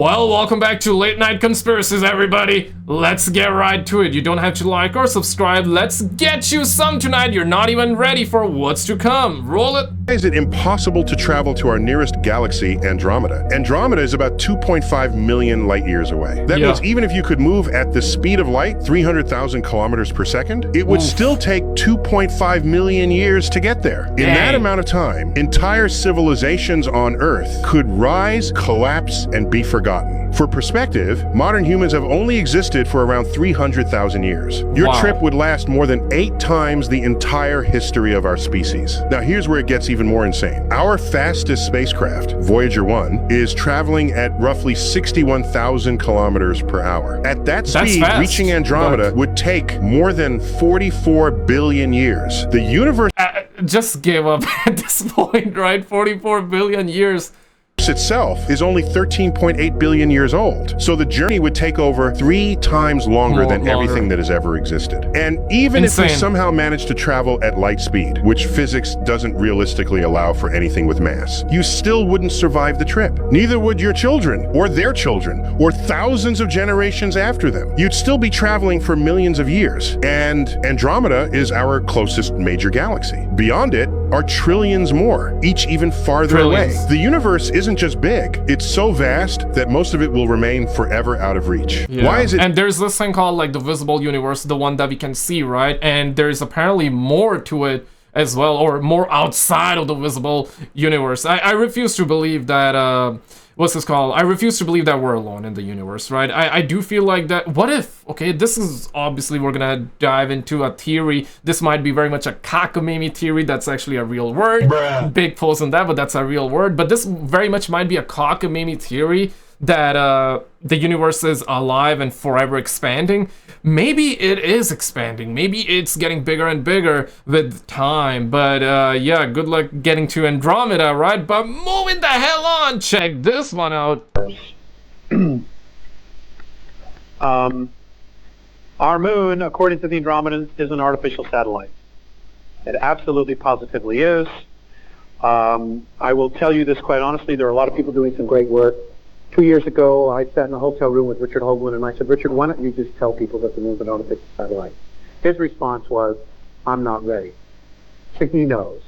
Well, welcome back to Late Night Conspiracies, everybody. Let's get right to it. You don't have to like or subscribe. Let's get you some tonight. You're not even ready for what's to come. Roll it. Why is it impossible to travel to our nearest galaxy, Andromeda? Andromeda is about 2.5 million light years away. That means even if you could move at the speed of light, 300,000 kilometers per second, it would still take 2.5 million years to get there. In that amount of time, entire civilizations on Earth could rise, collapse, and be forgotten. For perspective, modern humans have only existed for around 300,000 years. Your trip would last more than 8 times the entire history of our species. Now here's where it gets even more insane. Our fastest spacecraft, Voyager 1, is traveling at roughly 61,000 kilometers per hour. At that speed, reaching Andromeda would take more than 44 billion years. The universe just give up at this point, right? 44 billion years. Itself is only 13.8 billion years old. So the journey would take over 3 times longer than everything that has ever existed. And even if we somehow manage to travel at light speed, which physics doesn't realistically allow for anything with mass, you still wouldn't survive the trip. Neither would your children, or their children, or thousands of generations after them. You'd still be traveling for millions of years. And Andromeda is our closest major galaxy. Beyond it are trillions more, each even farther away. The universe isn't just big, it's so vast that most of it will remain forever out of reach. Why is it? And there's this thing called like the visible universe, the one that we can see, right? And there's apparently more to it as well, or more outside of the visible universe. I refuse to believe that what's this called? I refuse to believe that we're alone in the universe, right? I do feel like that. What if, okay, this is obviously, we're gonna dive into a theory. This might be very much a cockamamie theory. That's actually a real word. Big pause on that, but that's a real word. But this very much might be a cockamamie theory that the universe is alive and forever expanding. Maybe it is expanding. Maybe it's getting bigger and bigger with time. But yeah, good luck getting to Andromeda, right? But moving the hell on, check this one out. Our moon, according to the Andromedans, is an artificial satellite. It absolutely positively is. I will tell you this quite honestly, there are a lot of people doing some great work. 2 years ago, I sat in a hotel room with Richard Hoagland, and I said, Richard, why don't you just tell people that the moon's an artificial satellite? His response was, I'm not ready. So he knows.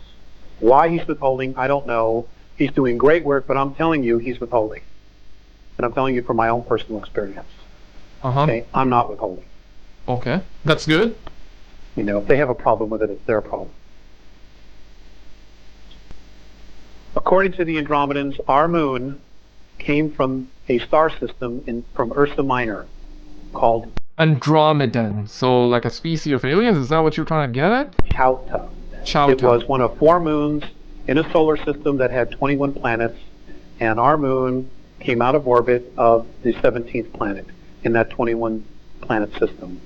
Why he's withholding, I don't know. He's doing great work, but I'm telling you he's withholding. And I'm telling you from my own personal experience. Okay, I'm not withholding. Okay, that's good. You know, if they have a problem with it, it's their problem. According to the Andromedans, our moon came from a star system from Ursa Minor called Andromedan. So like a species of aliens? Is that what you're trying to get at? Chauta. It was one of 4 moons in a solar system that had 21 planets, and our moon came out of orbit of the 17th planet in that 21 planet system.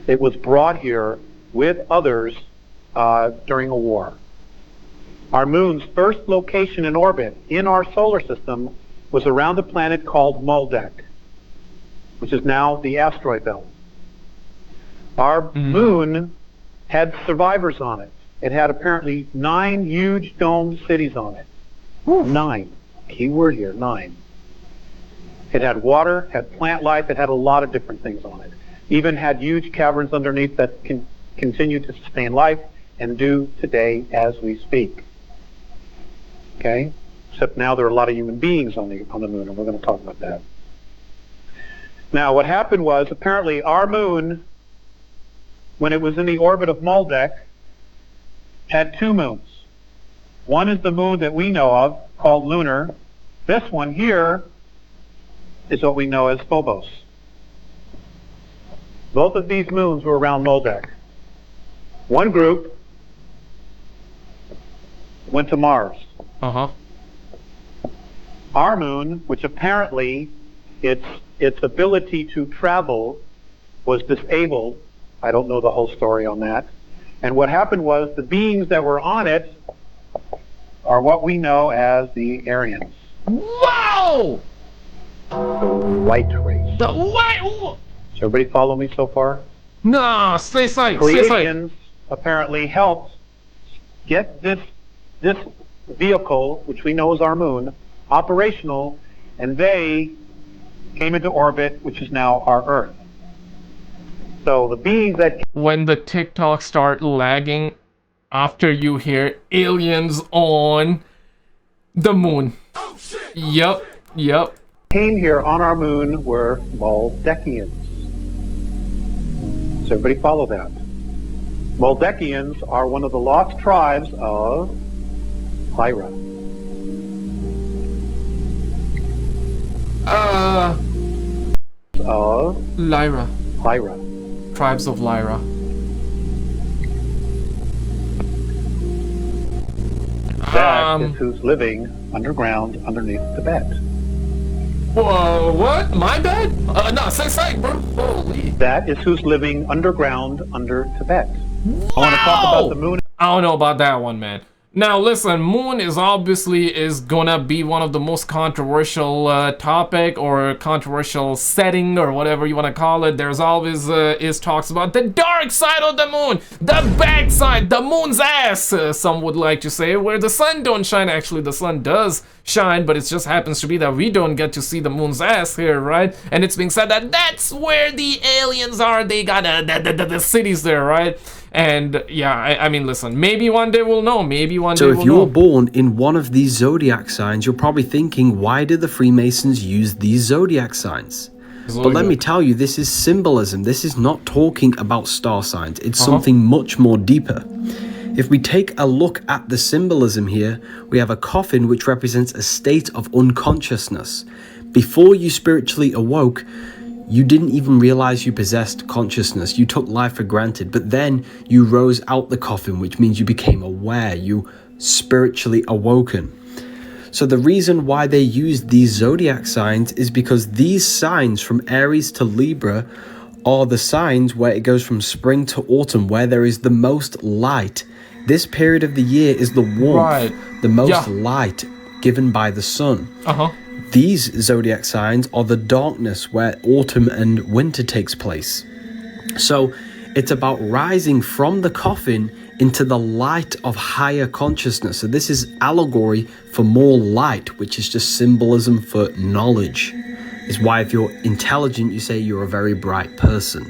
It was brought here with others during a war. Our moon's first location in orbit in our solar system was around a planet called Moldek, which is now the asteroid belt. Our moon had survivors on it. It had apparently 9 huge domed cities on it. 9. Key word here, 9. It had water, had plant life, it had a lot of different things on it. Even had huge caverns underneath that can continue to sustain life and do today as we speak. Okay? Except now there are a lot of human beings on the moon, and we're going to talk about that. Now, what happened was, apparently, our moon, when it was in the orbit of Moldek, had 2 moons. One is the moon that we know of, called lunar. This one here is what we know as Phobos. Both of these moons were around Moldek. One group went to Mars. Our moon, which apparently its ability to travel was disabled. I don't know the whole story on that. And what happened was the beings that were on it are what we know as the Aryans. Wow! The white race. The white... Does everybody follow me so far? No, stay safe. Pleiadians apparently helped get this vehicle, which we know is our moon, operational, and they came into orbit, which is now our Earth. So the beings that... When the TikTok start lagging after you hear aliens on the moon. Yep, yep. came here on our moon were Waldekians. So everybody follow that. Waldekians are one of the lost tribes of Lyra. Of Lyra. Lyra. Tribes of Lyra. That is who's living underground underneath Tibet. Whoa, what? My bad? No, say, bro. Holy. That is who's living underground under Tibet. Wow. I want to talk about the moon. I don't know about that one, man. Now, listen, moon is obviously gonna be one of the most controversial topic or controversial setting or whatever you want to call it. There's always is talks about the dark side of the moon, the bad side, the moon's ass, some would like to say, where the sun don't shine. Actually, the sun does shine, but it just happens to be that we don't get to see the moon's ass here, right? And it's being said that that's where the aliens are. They got the cities there, right? And yeah, I mean, listen, maybe one day we'll know. Maybe one day we'll know. So if you're born in one of these zodiac signs, you're probably thinking, why did the Freemasons use these zodiac signs? But let me tell you, this is symbolism. This is not talking about star signs. It's something much more deeper. If we take a look at the symbolism here, we have a coffin which represents a state of unconsciousness. Before you spiritually awoke, you didn't even realize you possessed consciousness. You took life for granted, but then you rose out the coffin, which means you became aware, you spiritually awoken. So the reason why they use these zodiac signs is because these signs from Aries to Libra are the signs where it goes from spring to autumn, where there is the most light. This period of the year is the warmth, the most light given by the sun. These zodiac signs are the darkness where autumn and winter takes place. So it's about rising from the coffin into the light of higher consciousness. So this is allegory for more light, which is just symbolism for knowledge. It's why if you're intelligent, you say you're a very bright person.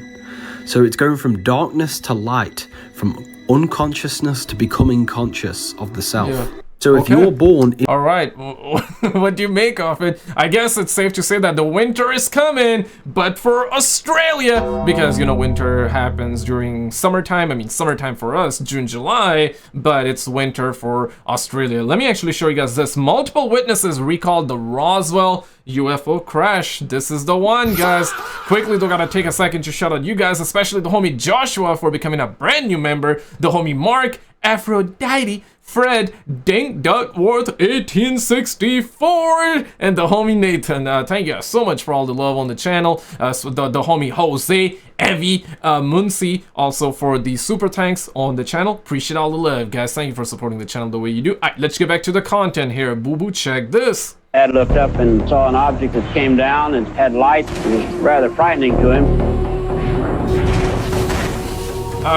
So it's going from darkness to light, from unconsciousness to becoming conscious of the self. So if you're born in... Alright, what do you make of it? I guess it's safe to say that the winter is coming, but for Australia, because, you know, winter happens during summertime. I mean, summertime for us, June, July, but it's winter for Australia. Let me actually show you guys this. Multiple witnesses recalled the Roswell UFO crash. This is the one, guys. Quickly, though, gotta take a second to shout out you guys, especially the homie Joshua for becoming a brand new member, the homie Mark, Aphrodite, Fred, Dink Duckworth 1864, and the homie Nathan. Thank you guys so much for all the love on the channel. So the homie Jose, Evie, Muncie, also for the super thanks on the channel. Appreciate all the love, guys. Thank you for supporting the channel the way you do. Alright, let's get back to the content here. Boo boo, check this. Dad looked up and saw an object that came down and had lights. It was rather frightening to him.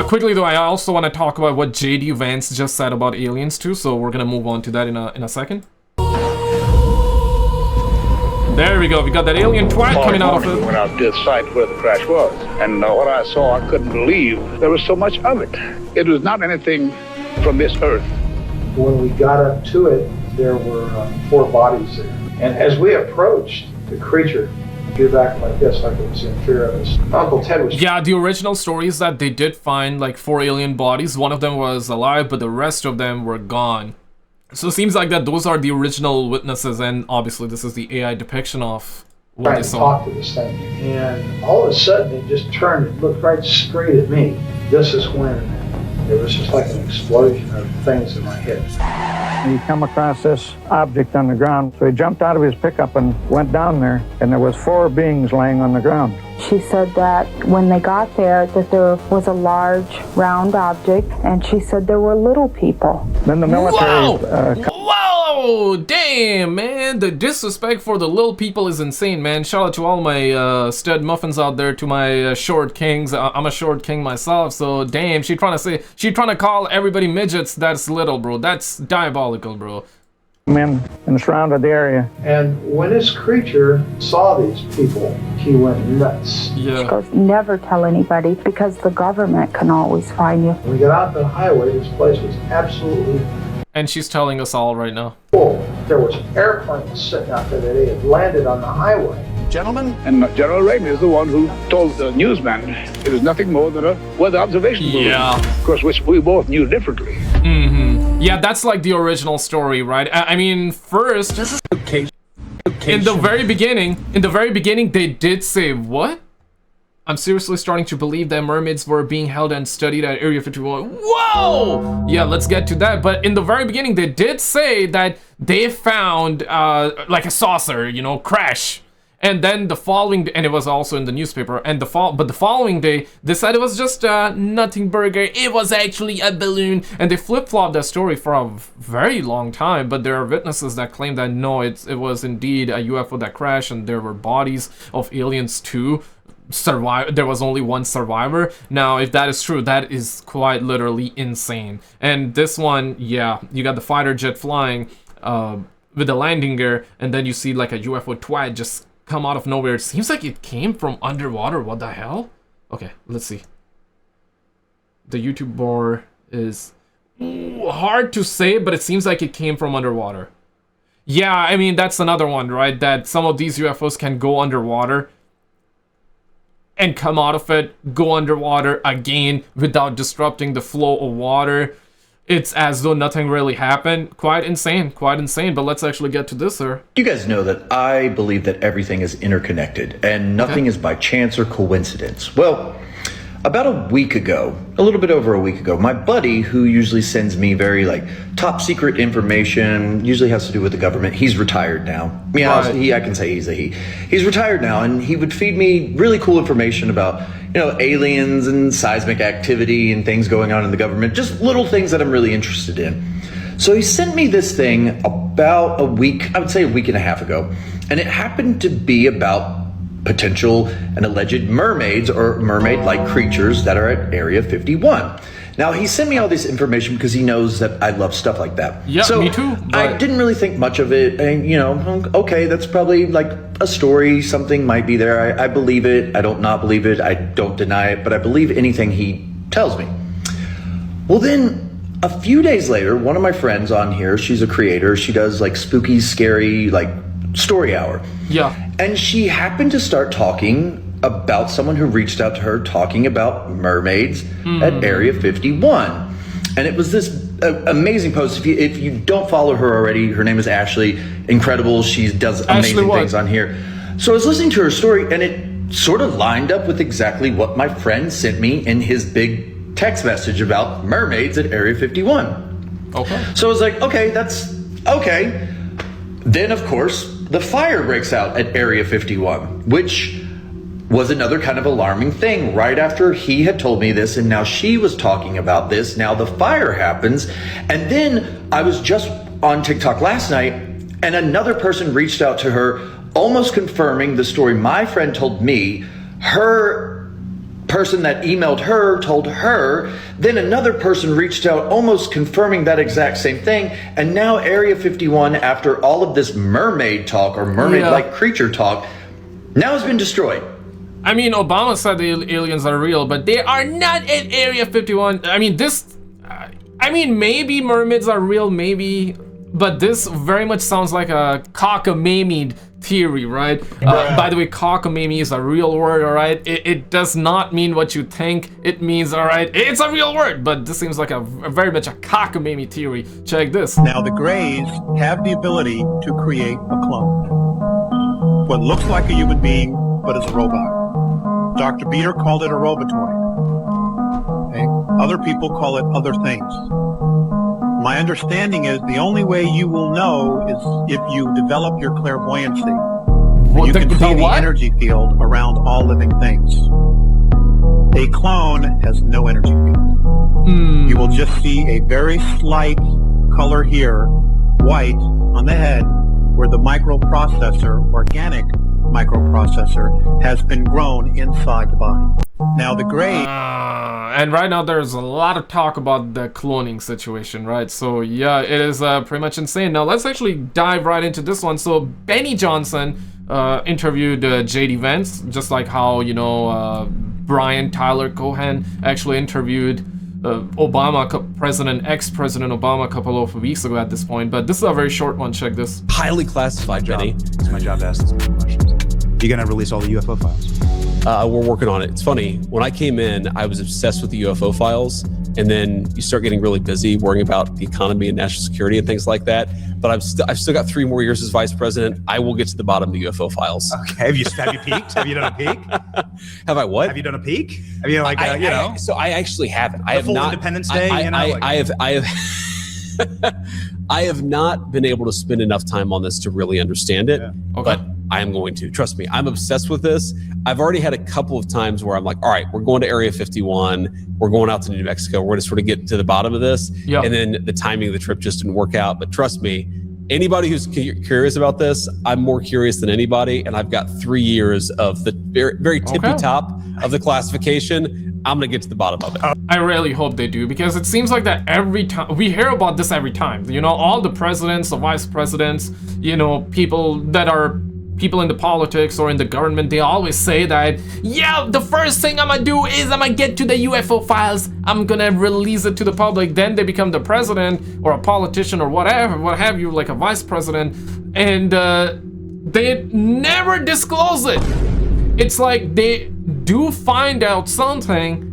Quickly though, I also want to talk about what J.D. Vance just said about aliens too, so we're gonna move on to that in a second. There we go, we got that alien twat coming out of it. We went out to the site where the crash was, and what I saw, I couldn't believe there was so much of it. It was not anything from this earth. When we got up to it, there were 4 bodies there. And as we approached, the creature drew back like this, like it was in fear of us. Uncle Ted was... Yeah, the original story is that they did find like 4 alien bodies. One of them was alive, but the rest of them were gone. So it seems like that those are the original witnesses, and obviously this is the AI depiction of what they saw. Talk to this thing, and all of a sudden it just turned and looked right straight at me. This is when there was just like an explosion of things in my head. He come across this object on the ground, so he jumped out of his pickup and went down there, and there was 4 beings laying on the ground. She said that when they got there, that there was a large round object, and she said there were little people. Then the military... Whoa! Damn, man! The disrespect for the little people is insane, man. Shout out to all my stud muffins out there, to my short kings. I'm a short king myself, so damn, she trying to call everybody midgets. That's little, bro. That's diabolical, bro. men and surrounded the area. And when this creature saw these people, he went nuts. Yeah. She goes, never tell anybody because the government can always find you. When we got out to the highway, this place was absolutely And she's telling us all right now. full. There was airplanes sitting out there that they had landed on the highway. Gentlemen, and General Ramey is the one who told the newsman it was nothing more than a weather observation balloon. Yeah. Of course, which we both knew differently. Mm-hmm. Yeah, that's like the original story, right? I mean, first, in the very beginning, they did say, what? I'm seriously starting to believe that mermaids were being held and studied at Area 51. Whoa! Yeah, let's get to that. But in the very beginning, they did say that they found like a saucer, you know, crash. And then the following, and it was also in the newspaper. And the following day, they said it was just a nothing burger. It was actually a balloon. And they flip-flopped that story for a very long time. But there are witnesses that claim that no, it was indeed a UFO that crashed, and there were bodies of aliens too. There was only one survivor. Now, if that is true, that is quite literally insane. And this one, yeah, you got the fighter jet flying with the landing gear, and then you see like a UFO twat just come out of nowhere. It seems like it came from underwater. What the hell? Okay, let's see. The YouTube bar is hard to say, but it seems like it came from underwater. Yeah, I mean, that's another one, right? That some of these UFOs can go underwater and come out of it, go underwater again without disrupting the flow of water. It's as though nothing really happened. Quite insane, but let's actually get to this, sir. You guys know that I believe that everything is interconnected and nothing is by chance or coincidence. Well, about a week ago, a little bit over a week ago, my buddy, who usually sends me very like top secret information, usually has to do with the government. He's retired now. Yeah, right. I can say he's a he. He's retired now, and he would feed me really cool information about, you know, aliens and seismic activity and things going on in the government, just little things that I'm really interested in. So he sent me this thing about a week, I would say a week and a half ago, and it happened to be about potential and alleged mermaids or mermaid-like creatures that are at Area 51. Now, he sent me all this information because he knows that I love stuff like that. Yeah, so me too. I didn't really think much of it, and, you know, okay, that's probably like a story, something might be there. I believe it, I don't not believe it, I don't deny it, but I believe anything he tells me. Well, then, a few days later, one of my friends on here, she's a creator, she does like spooky, scary, like story hour. Yeah. And she happened to start talking about someone who reached out to her talking about mermaids at Area 51. And it was this amazing post. If you don't follow her already, her name is Ashley. Incredible. She does amazing things on here. So I was listening to her story, and it sort of lined up with exactly what my friend sent me in his big text message about mermaids at Area 51. Okay. So I was like, okay, that's okay. Then, of course, the fire breaks out at Area 51, which was another kind of alarming thing. Right after he had told me this, and now she was talking about this, now the fire happens. And then I was just on TikTok last night, and another person reached out to her, almost confirming the story my friend told me. Her person that emailed her told her, then another person reached out almost confirming that exact same thing, and now Area 51, after all of this mermaid talk or mermaid-like creature talk, now has been destroyed. I mean, Obama said the aliens are real, but they are not at Area 51. I mean, maybe mermaids are real, maybe, but this very much sounds like a cockamamie theory, right? By the way, cockamamie is a real word, all right? It does not mean what you think it means, all right? It's a real word, but this seems like a very much a cockamamie theory. Check this. Now, the Greys have the ability to create a clone. What looks like a human being, but is a robot. Dr. Beater called it a robotoid. Okay? Other people call it other things. My understanding is the only way you will know is if you develop your clairvoyancy. You can see the energy field around all living things. A clone has no energy field. You will just see a very slight color here, white, on the head, where the microprocessor, organic microprocessor has been grown inside the body. Now the gray... And right now there's a lot of talk about the cloning situation, right? So yeah, it is pretty much insane. Now let's actually dive right into this one. So Benny Johnson interviewed J.D. Vance, just like how, you know, Brian Tyler Cohen actually interviewed ex-President Obama a couple of weeks ago at this point. But this is a very short one. Check this. Highly classified, Benny. It's my job to ask this many questions. You gonna release all the UFO files? We're working on it. It's funny, when I came in, I was obsessed with the UFO files, and then you start getting really busy worrying about the economy and national security and things like that. But I've still got 3 more years as vice president. I will get to the bottom of the UFO files. Okay. Have you peeked? Have you done a peek? Have I what? Have you done a peek? Have you you know? So I actually haven't. I have full not. Independence Day. I have not been able to spend enough time on this to really understand it. Yeah. Okay. But I am going to. Trust me, I'm obsessed with this. I've already had a couple of times where I'm like, all right, we're going to Area 51. We're going out to New Mexico. We're going to sort of get to the bottom of this. Yeah. And then the timing of the trip just didn't work out. But trust me, anybody who's curious about this, I'm more curious than anybody. And I've got 3 years of the very, very tippy top of the classification. I'm going to get to the bottom of it. I really hope they do, because it seems like that every time we hear about this every time, you know, all the presidents, the vice presidents, you know, people that are people in the politics or in the government, they always say that, yeah, the first thing I'm gonna do is I'm gonna get to the UFO files, I'm gonna release it to the public. Then they become the president or a politician or whatever, what have you, like a vice president, and they never disclose it. It's like they do find out something,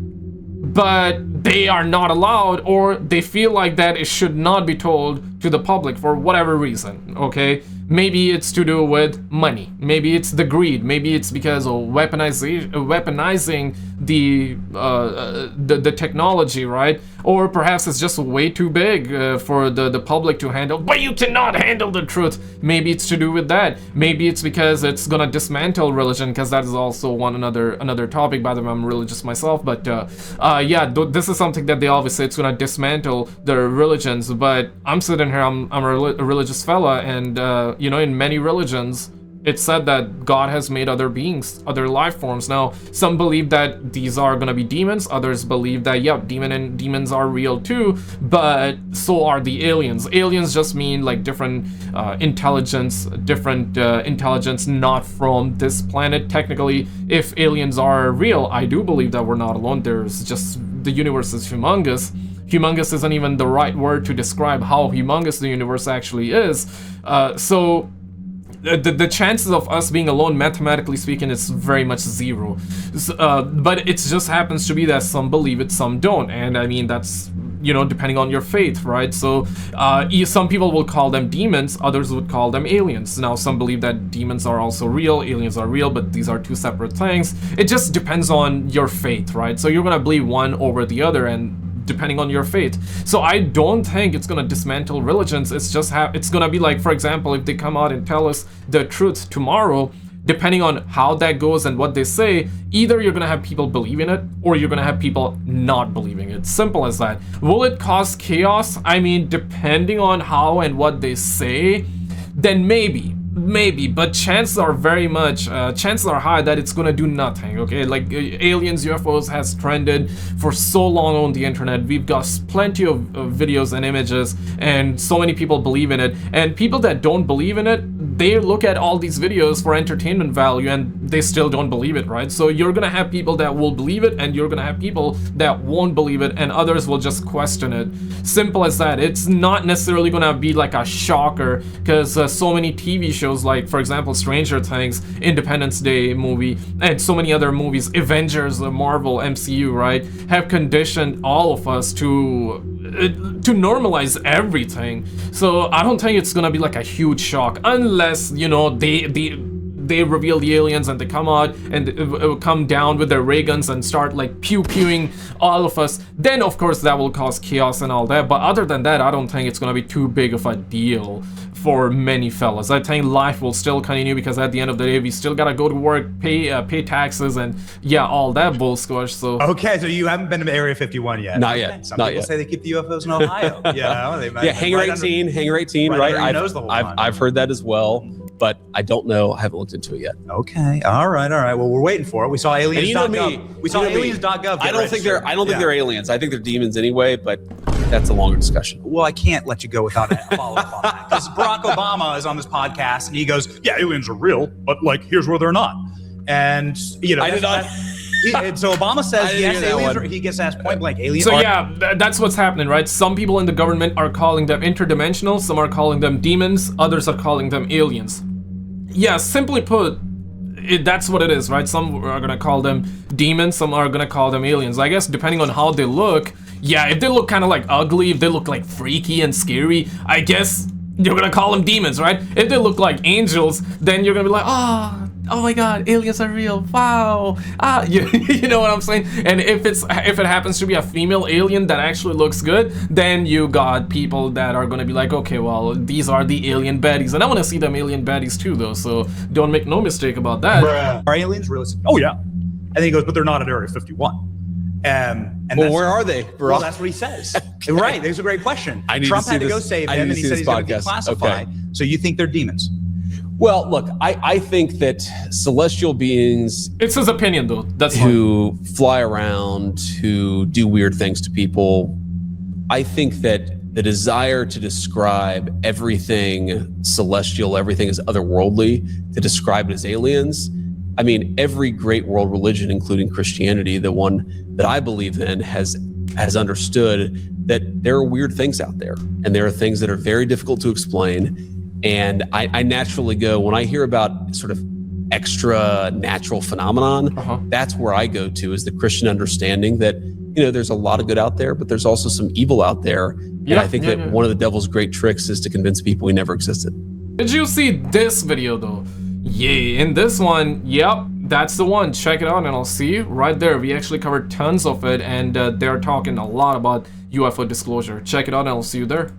but they are not allowed, or they feel like that it should not be told to the public for whatever reason, okay? Maybe it's to do with money. Maybe it's the greed. Maybe it's because of weaponizing the technology, right? Or perhaps it's just way too big for the public to handle. But you cannot handle the truth. Maybe it's to do with that. Maybe it's because it's gonna dismantle religion, because that is also another topic. By the way, I'm religious myself, but yeah, this is something that they always say, it's gonna dismantle their religions. But I'm sitting here, I'm a religious fella, and you know, in many religions, it's said that God has made other beings, other life forms. Now, some believe that these are gonna be demons. Others believe that, yeah, demons are real too, but so are the aliens. Aliens just mean like different intelligence not from this planet. Technically, if aliens are real, I do believe that we're not alone. There's just, the universe is humongous. Humongous isn't even the right word to describe how humongous the universe actually is. So the chances of us being alone, mathematically speaking, is very much zero. But it just happens to be that some believe it, some don't. And I mean, that's, you know, depending on your faith, right? So some people will call them demons, others would call them aliens. Now, some believe that demons are also real, aliens are real, but these are two separate things. It just depends on your faith, right? So you're gonna believe one over the other, and depending on your faith. So I don't think it's gonna dismantle religions. It's just it's gonna be like, for example, if they come out and tell us the truth tomorrow, depending on how that goes and what they say, either you're gonna have people believing it, or you're gonna have people not believing it. Simple as that. Will it cause chaos? I mean, depending on how and what they say, then maybe, but chances are high that it's gonna do nothing, okay? Like aliens, UFOs has trended for so long on the internet. We've got plenty of videos and images, and so many people believe in it. And people that don't believe in it, they look at all these videos for entertainment value, and they still don't believe it, right? So you're gonna have people that will believe it, and you're gonna have people that won't believe it, and others will just question it. Simple as that. It's not necessarily gonna be like a shocker, because so many TV shows, like for example Stranger Things, Independence Day movie, and so many other movies, Avengers, the Marvel MCU, right, have conditioned all of us to normalize everything. So I don't think it's gonna be like a huge shock, unless, you know, they reveal the aliens and they come out and come down with their ray guns and start like pew-pewing all of us. Then of course that will cause chaos and all that, but other than that, I don't think it's gonna be too big of a deal for many fellas. I think life will still continue, because at the end of the day, we still gotta go to work, pay taxes, and yeah, all that bull squash. So okay, so you haven't been to Area 51 yet? Not yet. Some not people yet. say they keep the UFOs in Ohio. You know, they might, yeah, Hangar 18. Hangar 18, right? I've I've heard that as well. but I don't know. I haven't looked into it yet. Okay. All right. Well, we're waiting for it. We saw aliens.gov. We saw aliens.gov. I don't think they're aliens. I think they're demons anyway, but that's a longer discussion. Well, I can't let you go without a follow-up on that, because Barack Obama is on this podcast and he goes, "Yeah, aliens are real, but like, here's where they're not." And I did not. So Obama says yes, aliens are, he gets asked point blank, aliens so are. Yeah, that's what's happening, right? Some people in the government are calling them interdimensional, some are calling them demons, others are calling them aliens. Yeah, simply put, that's what it is, right? Some are gonna call them demons, some are gonna call them aliens. I guess depending on how they look, yeah, if they look kind of like ugly, if they look like freaky and scary, I guess you're gonna call them demons, right? If they look like angels, then you're gonna be like, oh my god, aliens are real, wow. You know what I'm saying? And if it happens to be a female alien that actually looks good, then you got people that are gonna be like, okay, well, these are the alien baddies, and I want to see them alien baddies too, though, so don't make no mistake about that. Are aliens realistic? Oh yeah. And then he goes, but they're not at Area 51. And well, where are they? Well, that's what he says. Right, there's a great question. Trump had to go save them, and he said he's going to declassify. Okay. So you think they're demons? Well, look, I think that celestial beings... It's his opinion, though. That's who fly around, who do weird things to people. I think that the desire to describe everything celestial, everything as otherworldly, to describe it as aliens... I mean, every great world religion, including Christianity, the one that I believe in, has understood that there are weird things out there, and there are things that are very difficult to explain. And I naturally go, when I hear about sort of extra natural phenomenon, that's where I go to, is the Christian understanding that, you know, there's a lot of good out there, but there's also some evil out there. And I think that one of the devil's great tricks is to convince people he never existed. Did you see this video, though? Yeah, in this one, yep, that's the one. Check it out and I'll see you right there. We actually covered tons of it, and they're talking a lot about UFO disclosure. Check it out and I'll see you there.